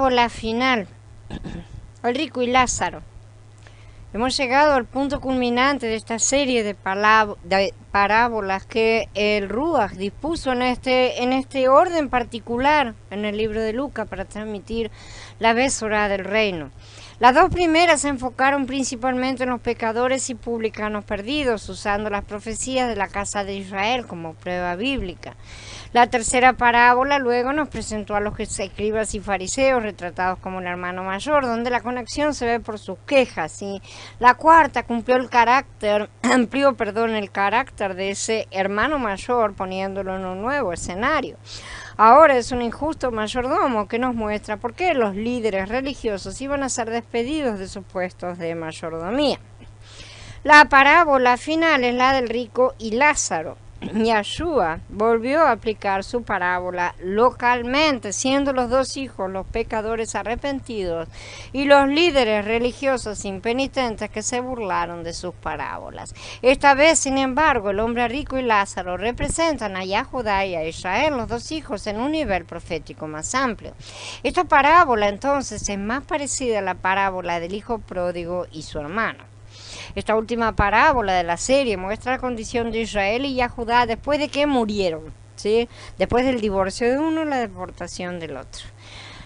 parábola final, el rico y Lázaro. Hemos llegado al punto culminante de esta serie de parábolas que el Ruach dispuso en este orden particular en el libro de Lucas para transmitir la bésora del reino. Las dos primeras se enfocaron principalmente en los pecadores y publicanos perdidos, usando las profecías de la casa de Israel como prueba bíblica. La tercera parábola luego nos presentó a los escribas y fariseos retratados como el hermano mayor, donde la conexión se ve por sus quejas. Y la cuarta amplió el carácter de ese hermano mayor, poniéndolo en un nuevo escenario. Ahora es un injusto mayordomo que nos muestra por qué los líderes religiosos iban a ser despedidos de sus puestos de mayordomía. La parábola final es la del rico y Lázaro. Yeshua volvió a aplicar su parábola localmente, siendo los dos hijos los pecadores arrepentidos y los líderes religiosos impenitentes que se burlaron de sus parábolas. Esta vez, sin embargo, el hombre rico y Lázaro representan a Yahudá y a Israel, los dos hijos, en un nivel profético más amplio. Esta parábola entonces es más parecida a la parábola del hijo pródigo y su hermano. Esta última parábola de la serie muestra la condición de Israel y Yahudá después de que murieron, ¿sí? Después del divorcio de uno y la deportación del otro.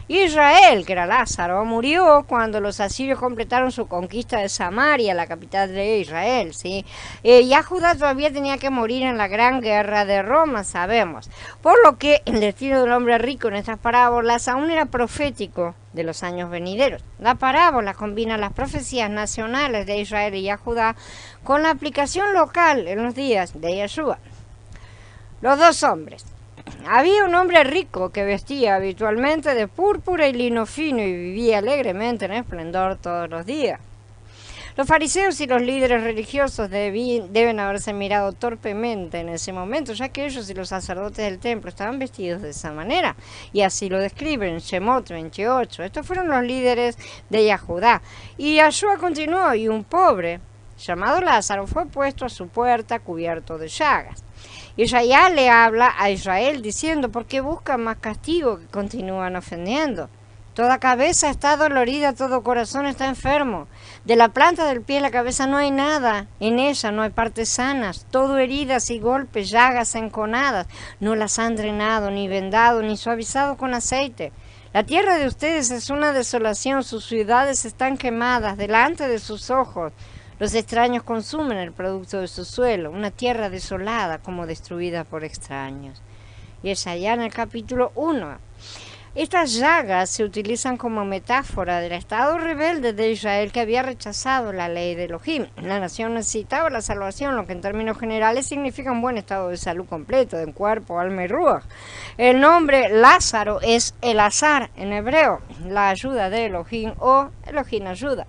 Israel, que era Lázaro, murió cuando los asirios completaron su conquista de Samaria, la capital de Israel, ¿sí? Yahudá todavía tenía que morir en la gran guerra de Roma, sabemos. Por lo que el destino del hombre rico en estas parábolas aún era profético de los años venideros. La parábola combina las profecías nacionales de Israel y Yahudá con la aplicación local en los días de Yeshua. Los dos hombres. Había un hombre rico que vestía habitualmente de púrpura y lino fino y vivía alegremente en esplendor todos los días. Los fariseos y los líderes religiosos deben haberse mirado torpemente en ese momento, ya que ellos y los sacerdotes del templo estaban vestidos de esa manera. Y así lo describen en Shemot 28. Estos fueron los líderes de Yahudá. Y Yahshua continuó, y un pobre, llamado Lázaro, fue puesto a su puerta cubierto de llagas. Israel le habla a Israel diciendo: ¿por qué buscan más castigo que continúan ofendiendo? Toda cabeza está dolorida, todo corazón está enfermo. De la planta del pie a la cabeza no hay nada, en ella no hay partes sanas, todo heridas y golpes, llagas enconadas. No las han drenado, ni vendado, ni suavizado con aceite. La tierra de ustedes es una desolación, sus ciudades están quemadas delante de sus ojos. Los extraños consumen el producto de su suelo, una tierra desolada como destruida por extraños. Y es allá en el capítulo 1. Estas llagas se utilizan como metáfora del estado rebelde de Israel que había rechazado la ley de Elohim. La nación necesitaba la salvación, lo que en términos generales significa un buen estado de salud completo, de cuerpo, alma y ruach. El nombre Lázaro es Elazar en hebreo, la ayuda de Elohim o Elohim ayuda.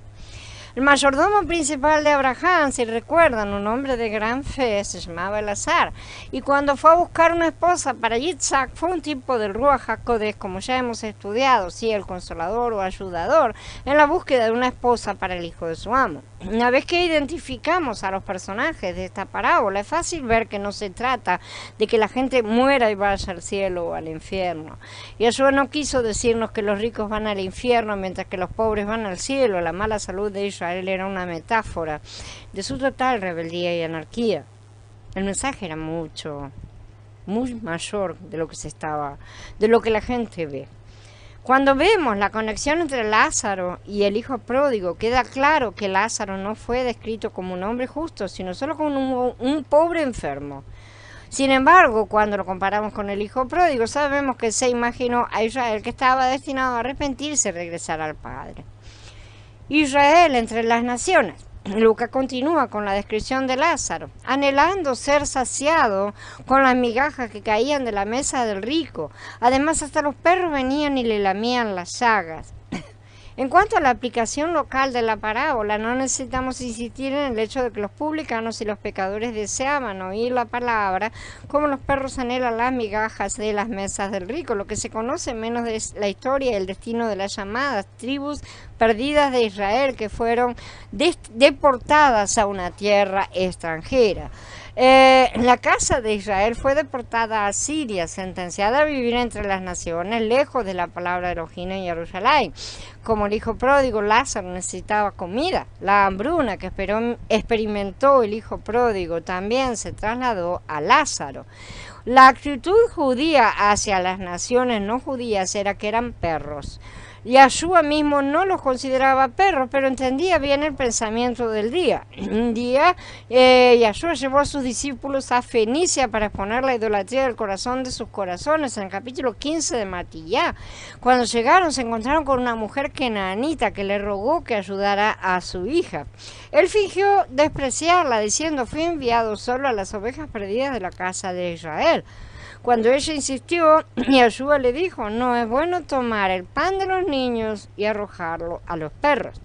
El mayordomo principal de Abraham, si recuerdan, un hombre de gran fe, se llamaba Elazar. Y cuando fue a buscar una esposa para Yitzhak, fue un tipo del Ruach HaKodesh, como ya hemos estudiado, sí, el consolador o ayudador, en la búsqueda de una esposa para el hijo de su amo. Una vez que identificamos a los personajes de esta parábola, es fácil ver que no se trata de que la gente muera y vaya al cielo o al infierno. Yeshua no quiso decirnos que los ricos van al infierno mientras que los pobres van al cielo. La mala salud de Israel era una metáfora de su total rebeldía y anarquía. El mensaje era muy mayor de lo que la gente ve. Cuando vemos la conexión entre Lázaro y el hijo pródigo, queda claro que Lázaro no fue descrito como un hombre justo, sino solo como un pobre enfermo. Sin embargo, cuando lo comparamos con el hijo pródigo, sabemos que se imaginó a Israel que estaba destinado a arrepentirse y regresar al Padre. Israel entre las naciones. Lucas continúa con la descripción de Lázaro, anhelando ser saciado con las migajas que caían de la mesa del rico. Además, hasta los perros venían y le lamían las llagas. En cuanto a la aplicación local de la parábola, no necesitamos insistir en el hecho de que los publicanos y los pecadores deseaban oír la palabra como los perros anhelan las migajas de las mesas del rico. Lo que se conoce menos de la historia y el destino de las llamadas tribus perdidas de Israel que fueron deportadas a una tierra extranjera. La casa de Israel fue deportada a Siria, sentenciada a vivir entre las naciones, lejos de la palabra de Elohim en Jerusalén. Como el hijo pródigo, Lázaro necesitaba comida. La hambruna que experimentó el hijo pródigo también se trasladó a Lázaro. La actitud judía hacia las naciones no judías era que eran perros. Yeshua mismo no los consideraba perros, pero entendía bien el pensamiento del día. Un día, Yeshua llevó a sus discípulos a Fenicia para exponer la idolatría del corazón de sus corazones, en el capítulo 15 de Matillá. Cuando llegaron, se encontraron con una mujer kenanita que le rogó que ayudara a su hija. Él fingió despreciarla, diciendo: fui enviado solo a las ovejas perdidas de la casa de Israel. Cuando ella insistió, Yeshua le dijo: no es bueno tomar el pan de los niños y arrojarlo a los perros.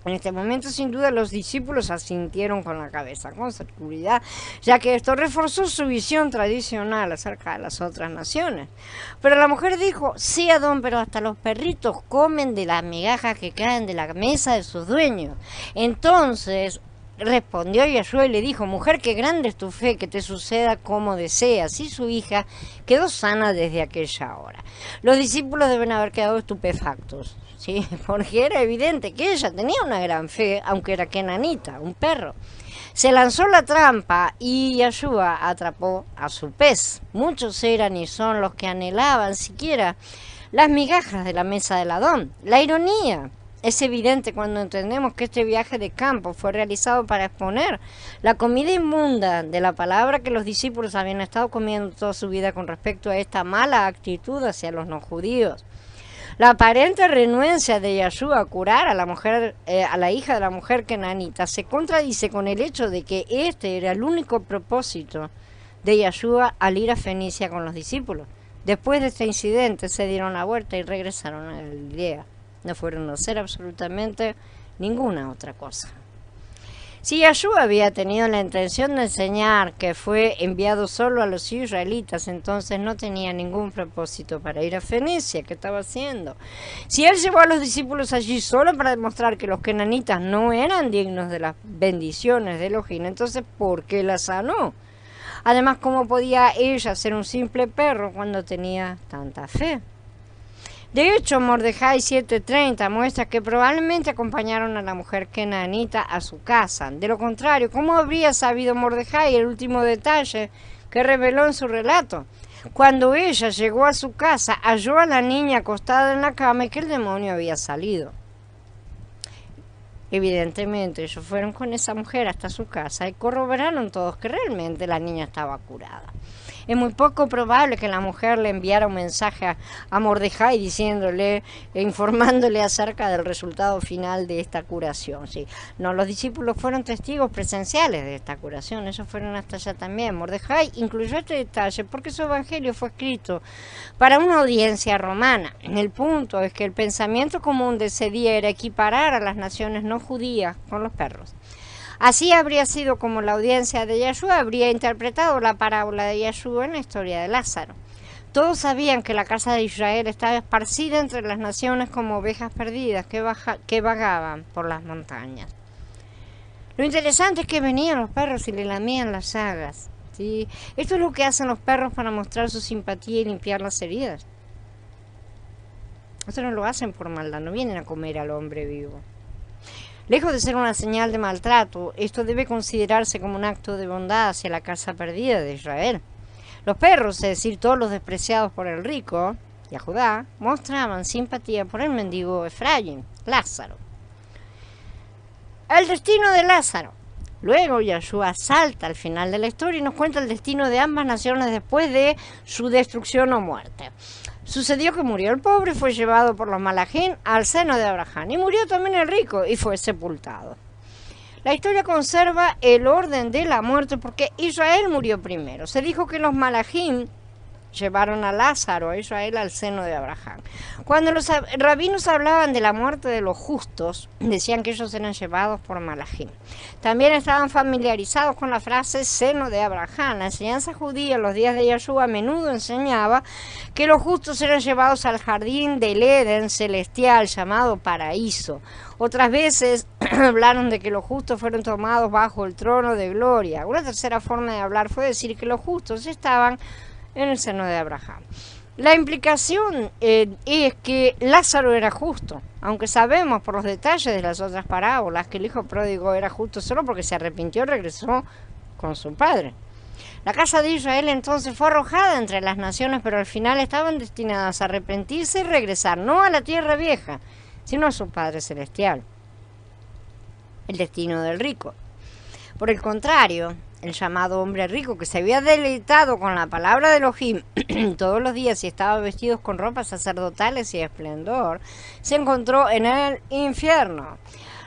En este momento, sin duda, los discípulos asintieron con la cabeza, con seguridad, ya que esto reforzó su visión tradicional acerca de las otras naciones. Pero la mujer dijo: sí, Adón, pero hasta los perritos comen de las migajas que caen de la mesa de sus dueños. Entonces respondió Yeshua y le dijo: mujer, qué grande es tu fe, que te suceda como deseas. Y su hija quedó sana desde aquella hora. Los discípulos deben haber quedado estupefactos, ¿sí? Porque era evidente que ella tenía una gran fe, aunque era kenanita, un perro. Se lanzó la trampa y Yeshua atrapó a su pez. Muchos eran y son los que anhelaban siquiera las migajas de la mesa del Adón. La ironía es evidente cuando entendemos que este viaje de campo fue realizado para exponer la comida inmunda de la palabra que los discípulos habían estado comiendo toda su vida con respecto a esta mala actitud hacia los no judíos. La aparente renuencia de Yeshua a curar a la mujer, a la hija de la mujer kenanita, se contradice con el hecho de que este era el único propósito de Yeshua al ir a Fenicia con los discípulos. Después de este incidente se dieron la vuelta y regresaron a Galilea. No fueron a hacer absolutamente ninguna otra cosa. Si Yeshua había tenido la intención de enseñar que fue enviado solo a los israelitas, entonces no tenía ningún propósito para ir a Fenicia. ¿Qué estaba haciendo? Si él llevó a los discípulos allí solo para demostrar que los kenanitas no eran dignos de las bendiciones de Elohim, entonces ¿por qué la sanó? Además, ¿cómo podía ella ser un simple perro cuando tenía tanta fe? De hecho, Mordejai 7:30 muestra que probablemente acompañaron a la mujer kenanita a su casa. De lo contrario, ¿cómo habría sabido Mordejai el último detalle que reveló en su relato? Cuando ella llegó a su casa, halló a la niña acostada en la cama y que el demonio había salido. Evidentemente, ellos fueron con esa mujer hasta su casa y corroboraron todos que realmente la niña estaba curada. Es muy poco probable que la mujer le enviara un mensaje a Mordejai diciéndole, informándole acerca del resultado final de esta curación. Sí. No, los discípulos fueron testigos presenciales de esta curación, ellos fueron hasta allá también. Mordejai incluyó este detalle porque su evangelio fue escrito para una audiencia romana. El punto es que el pensamiento común de ese día era equiparar a las naciones no judías con los perros. Así habría sido como la audiencia de Yeshua habría interpretado la parábola de Yeshua en la historia de Lázaro. Todos sabían que la casa de Israel estaba esparcida entre las naciones como ovejas perdidas que vagaban por las montañas. Lo interesante es que venían los perros y le lamían las llagas, ¿sí? Esto es lo que hacen los perros para mostrar su simpatía y limpiar las heridas. Esto no lo hacen por maldad, no vienen a comer al hombre vivo. Lejos de ser una señal de maltrato, esto debe considerarse como un acto de bondad hacia la casa perdida de Israel. Los perros, es decir, todos los despreciados por el rico, y a Judá, mostraban simpatía por el mendigo Efraín, Lázaro. El destino de Lázaro. Luego Yeshua salta al final de la historia y nos cuenta el destino de ambas naciones después de su destrucción o muerte. Sucedió que murió el pobre y fue llevado por los malajim al seno de Abraham. Y murió también el rico y fue sepultado. La historia conserva el orden de la muerte porque Israel murió primero. Se dijo que los malajim llevaron a Lázaro, a Israel, al seno de Abraham. Cuando los rabinos hablaban de la muerte de los justos, decían que ellos eran llevados por Malachim. También estaban familiarizados con la frase seno de Abraham. La enseñanza judía en los días de Yeshua a menudo enseñaba que los justos eran llevados al jardín del Edén celestial llamado paraíso. Otras veces hablaron de que los justos fueron tomados bajo el trono de gloria. Una tercera forma de hablar fue decir que los justos estaban en el seno de Abraham. La implicación es que Lázaro era justo, aunque sabemos por los detalles de las otras parábolas que el hijo pródigo era justo solo porque se arrepintió y regresó con su padre. La casa de Israel entonces fue arrojada entre las naciones, pero al final estaban destinadas a arrepentirse y regresar, no a la tierra vieja, sino a su Padre Celestial. El destino del rico. Por el contrario, el llamado hombre rico, que se había deleitado con la palabra de Elohim todos los días y estaba vestido con ropas sacerdotales y esplendor, se encontró en el infierno.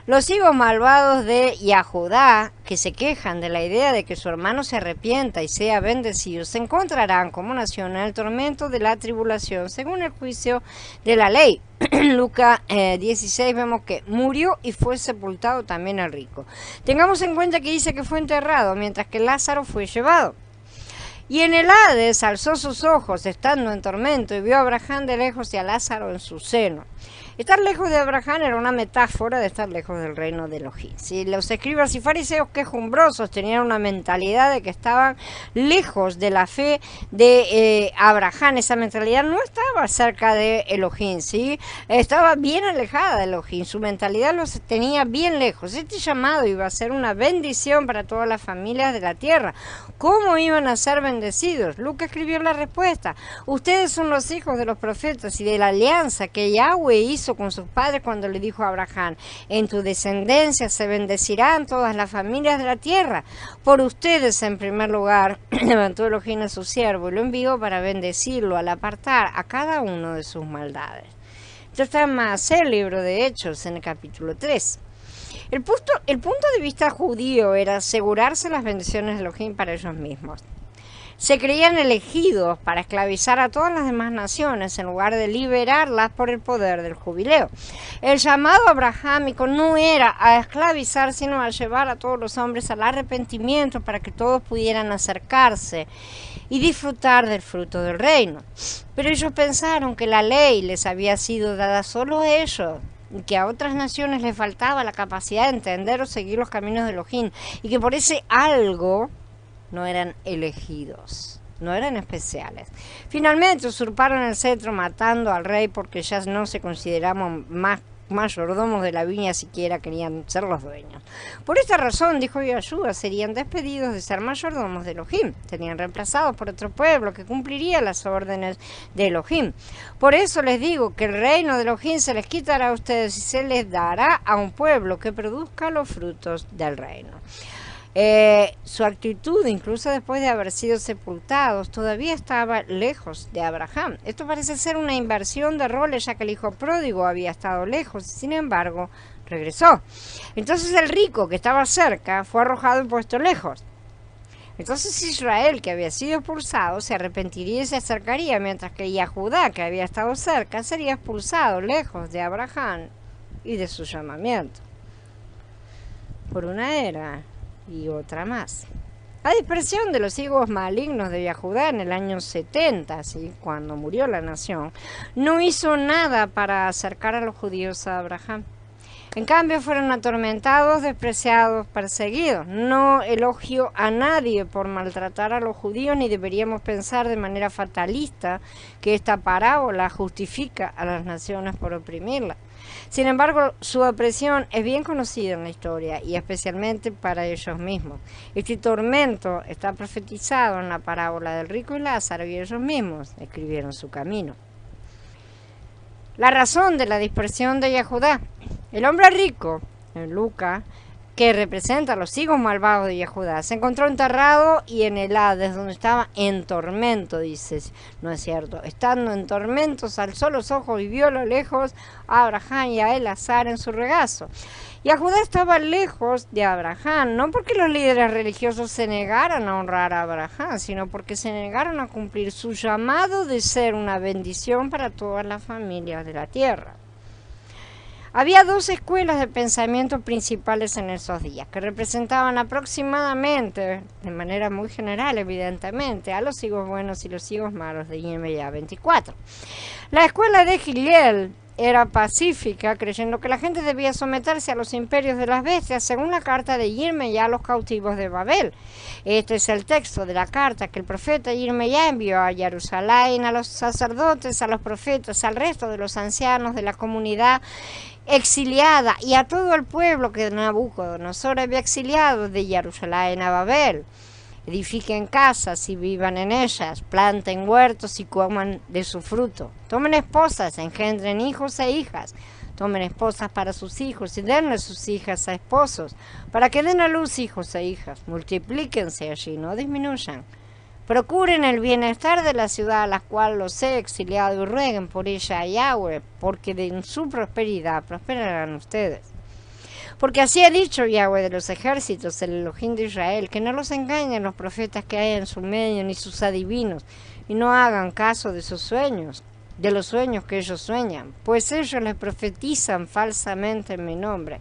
Los hijos malvados de Yahudá, que se quejan de la idea de que su hermano se arrepienta y sea bendecido, se encontrarán como nación en el tormento de la tribulación, según el juicio de la ley. En Lucas 16 vemos que murió y fue sepultado también el rico. Tengamos en cuenta que dice que fue enterrado, mientras que Lázaro fue llevado. Y en el Hades alzó sus ojos, estando en tormento, y vio a Abraham de lejos y a Lázaro en su seno. Estar lejos de Abraham era una metáfora de estar lejos del reino de Elohim. Si los escribas y fariseos quejumbrosos tenían una mentalidad de que estaban lejos de la fe de Abraham, esa mentalidad no estaba cerca de Elohim, ¿sí? Estaba bien alejada de Elohim, su mentalidad los tenía bien lejos. Este llamado iba a ser una bendición para todas las familias de la tierra. ¿Cómo iban a ser bendecidos? Lucas escribió la respuesta: ustedes son los hijos de los profetas y de la alianza que Yahweh hizo con sus padres cuando le dijo a Abraham: en tu descendencia se bendecirán todas las familias de la tierra. Por ustedes, en primer lugar, levantó Elohim a su siervo y lo envió para bendecirlo al apartar a cada uno de sus maldades. Esto está en Maaseh, libro de Hechos, en el capítulo 3. El punto de vista judío era asegurarse las bendiciones de Elohim para ellos mismos. Se creían elegidos para esclavizar a todas las demás naciones en lugar de liberarlas por el poder del jubileo. El llamado abrahámico no era a esclavizar, sino a llevar a todos los hombres al arrepentimiento para que todos pudieran acercarse y disfrutar del fruto del reino. Pero ellos pensaron que la ley les había sido dada solo a ellos, y que a otras naciones les faltaba la capacidad de entender o seguir los caminos de Elohim, y que por ese algo no eran elegidos, no eran especiales. Finalmente usurparon el cetro matando al rey porque ya no se consideraban mayordomos de la viña, siquiera querían ser los dueños. Por esta razón, dijo Yeshua, serían despedidos de ser mayordomos de Elohim, serían reemplazados por otro pueblo que cumpliría las órdenes de Elohim. Por eso les digo que el reino de Elohim se les quitará a ustedes y se les dará a un pueblo que produzca los frutos del reino. Su actitud, incluso después de haber sido sepultados, todavía estaba lejos de Abraham. Esto parece ser una inversión de roles, ya que el hijo pródigo había estado lejos y sin embargo regresó. Entonces el rico, que estaba cerca, fue arrojado y puesto lejos. Entonces Israel, que había sido expulsado, se arrepentiría y se acercaría, mientras que Yahudá, que había estado cerca, sería expulsado lejos de Abraham y de su llamamiento. Por una era y otra más. La dispersión de los hijos malignos de Yahudá en el año 70, ¿sí?, cuando murió la nación, no hizo nada para acercar a los judíos a Abraham. En cambio, fueron atormentados, despreciados, perseguidos. No elogio a nadie por maltratar a los judíos, ni deberíamos pensar de manera fatalista que esta parábola justifica a las naciones por oprimirlas. Sin embargo, su opresión es bien conocida en la historia y especialmente para ellos mismos. Este tormento está profetizado en la parábola del rico y Lázaro, y ellos mismos escribieron su camino. La razón de la dispersión de Yahudá. El hombre rico, en Lucas, que representa a los hijos malvados de Yehudá, se encontró enterrado y en el Hades, donde estaba en tormento, dices, no es cierto, estando en tormentos, alzó los ojos y vio a lo lejos a Abraham y a Elazar en su regazo. Y Judá estaba lejos de Abraham, no porque los líderes religiosos se negaran a honrar a Abraham, sino porque se negaron a cumplir su llamado de ser una bendición para todas las familias de la tierra. Había dos escuelas de pensamiento principales en esos días, que representaban aproximadamente, de manera muy general evidentemente, a los hijos buenos y los hijos malos de Yirmiyah 24. La escuela de Hillel era pacífica, creyendo que la gente debía someterse a los imperios de las bestias, según la carta de Yirmiyah a los cautivos de Babel. Este es el texto de la carta que el profeta Yirmiyah envió a Jerusalén, a los sacerdotes, a los profetas, al resto de los ancianos de la comunidad exiliada y a todo el pueblo que Nabucodonosor había exiliado de Jerusalén a Babel. Edifiquen casas y vivan en ellas, planten huertos y coman de su fruto. Tomen esposas, engendren hijos e hijas. Tomen esposas para sus hijos y denle sus hijas a esposos, para que den a luz hijos e hijas. Multiplíquense allí, no disminuyan. Procuren el bienestar de la ciudad a la cual los he exiliado y rueguen por ella a Yahweh, porque en su prosperidad prosperarán ustedes. Porque así ha dicho Yahweh de los ejércitos, el Elohim de Israel, que no los engañen los profetas que hay en su medio, ni sus adivinos, y no hagan caso de sus sueños, de los sueños que ellos sueñan, pues ellos les profetizan falsamente en mi nombre.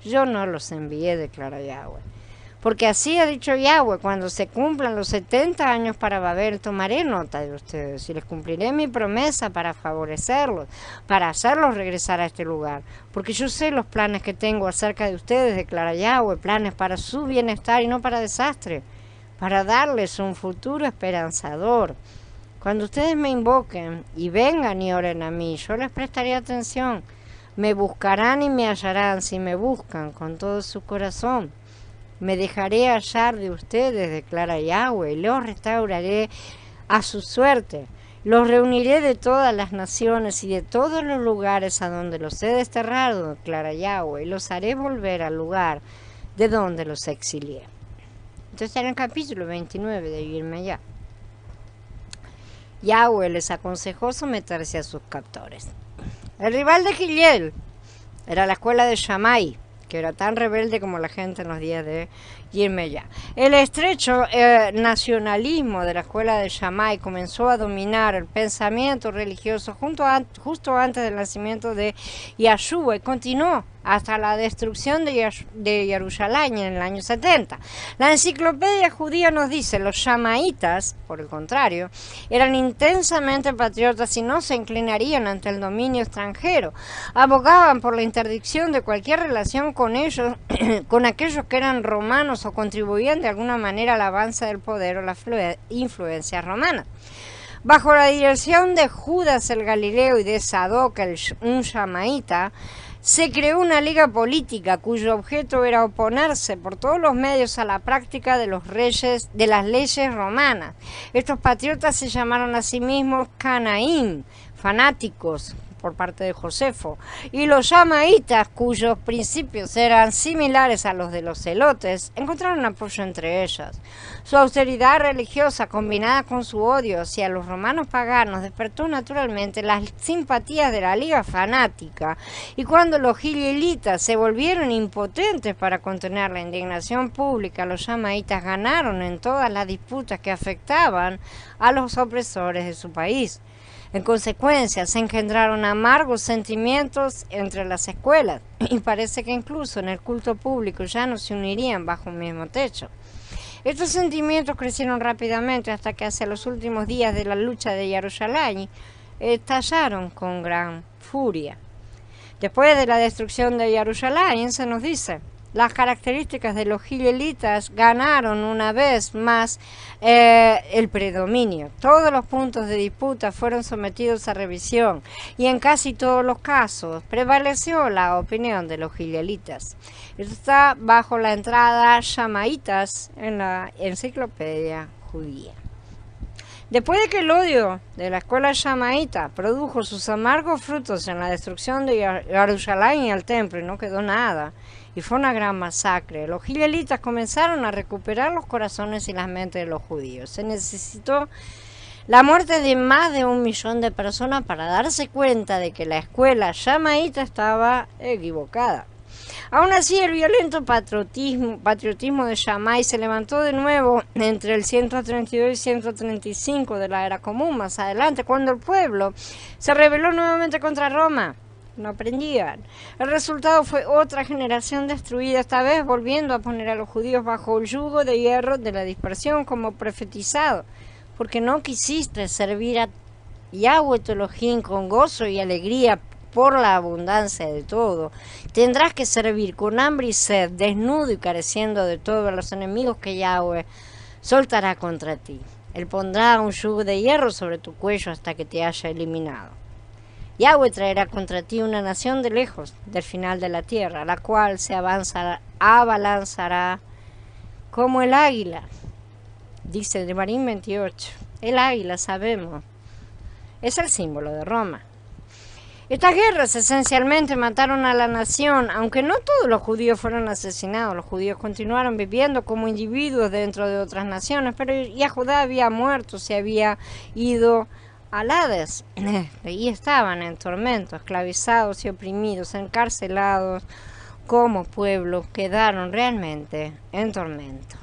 Yo no los envié, declara Yahweh. Porque así ha dicho Yahweh, cuando se cumplan los 70 años para Babel, tomaré nota de ustedes y les cumpliré mi promesa para favorecerlos, para hacerlos regresar a este lugar. Porque yo sé los planes que tengo acerca de ustedes, declara Yahweh, planes para su bienestar y no para desastre, para darles un futuro esperanzador. Cuando ustedes me invoquen y vengan y oren a mí, yo les prestaré atención. Me buscarán y me hallarán si me buscan con todo su corazón. Me dejaré hallar de ustedes, declara Yahweh, y los restauraré a su suerte. Los reuniré de todas las naciones y de todos los lugares a donde los he desterrado, declara Yahweh, y los haré volver al lugar de donde los exilié. Entonces en el capítulo 29 de Yirmiyah, Yahweh les aconsejó someterse a sus captores. El rival de Hillel era la escuela de Shammai, que era tan rebelde como la gente en los días de Yirmiyah. El estrecho nacionalismo de la escuela de Shammai comenzó a dominar el pensamiento religioso justo antes del nacimiento de Yahshua y continuó hasta la destrucción de Jerusalén en el año 70. La enciclopedia judía nos dice, los shamaitas, por el contrario, eran intensamente patriotas y no se inclinarían ante el dominio extranjero. Abogaban por la interdicción de cualquier relación con ellos, con aquellos que eran romanos o contribuían de alguna manera al avance del poder o la influencia romana. Bajo la dirección de Judas el Galileo y de Sadoc, un shamaíta, se creó una liga política cuyo objeto era oponerse por todos los medios a la práctica de las leyes romanas. Estos patriotas se llamaron a sí mismos Canaín, fanáticos por parte de Josefo, y los yamaitas, cuyos principios eran similares a los de los celotes, encontraron apoyo entre ellas. Su austeridad religiosa, combinada con su odio hacia los romanos paganos, despertó naturalmente las simpatías de la liga fanática, y cuando los gilelitas se volvieron impotentes para contener la indignación pública, los yamaitas ganaron en todas las disputas que afectaban a los opresores de su país. En consecuencia, se engendraron amargos sentimientos entre las escuelas y parece que incluso en el culto público ya no se unirían bajo un mismo techo. Estos sentimientos crecieron rápidamente hasta que hacia los últimos días de la lucha de Jerusalén estallaron con gran furia. Después de la destrucción de Jerusalén, se nos dice, las características de los gilelitas ganaron una vez más el predominio. Todos los puntos de disputa fueron sometidos a revisión y en casi todos los casos prevaleció la opinión de los gilelitas. Esto está bajo la entrada Shamaitas en la enciclopedia judía. Después de que el odio de la escuela yamaíta produjo sus amargos frutos en la destrucción de Jerusalén y el templo, y no quedó nada, y fue una gran masacre, los gilealitas comenzaron a recuperar los corazones y las mentes de los judíos. Se necesitó la muerte de más de 1 millón de personas para darse cuenta de que la escuela yamaíta estaba equivocada. Aún así, el violento patriotismo de Shammai se levantó de nuevo entre el 132 y 135 de la era común, más adelante, cuando el pueblo se rebeló nuevamente contra Roma. No aprendían. El resultado fue otra generación destruida, esta vez volviendo a poner a los judíos bajo el yugo de hierro de la dispersión como profetizado, porque no quisiste servir a Yahweh tu Elohim con gozo y alegría por la abundancia de todo. Tendrás que servir con hambre y sed, desnudo y careciendo de todo a los enemigos que Yahweh soltará contra ti. Él pondrá un yugo de hierro sobre tu cuello hasta que te haya eliminado. Yahweh traerá contra ti una nación de lejos, del final de la tierra, la cual se abalanzará como el águila. Dice Devarim 28. El águila, sabemos, es el símbolo de Roma. Estas guerras esencialmente mataron a la nación, aunque no todos los judíos fueron asesinados. Los judíos continuaron viviendo como individuos dentro de otras naciones, pero ya Judá había muerto, se había ido al Hades. Y estaban en tormento, esclavizados y oprimidos, encarcelados como pueblo, quedaron realmente en tormento.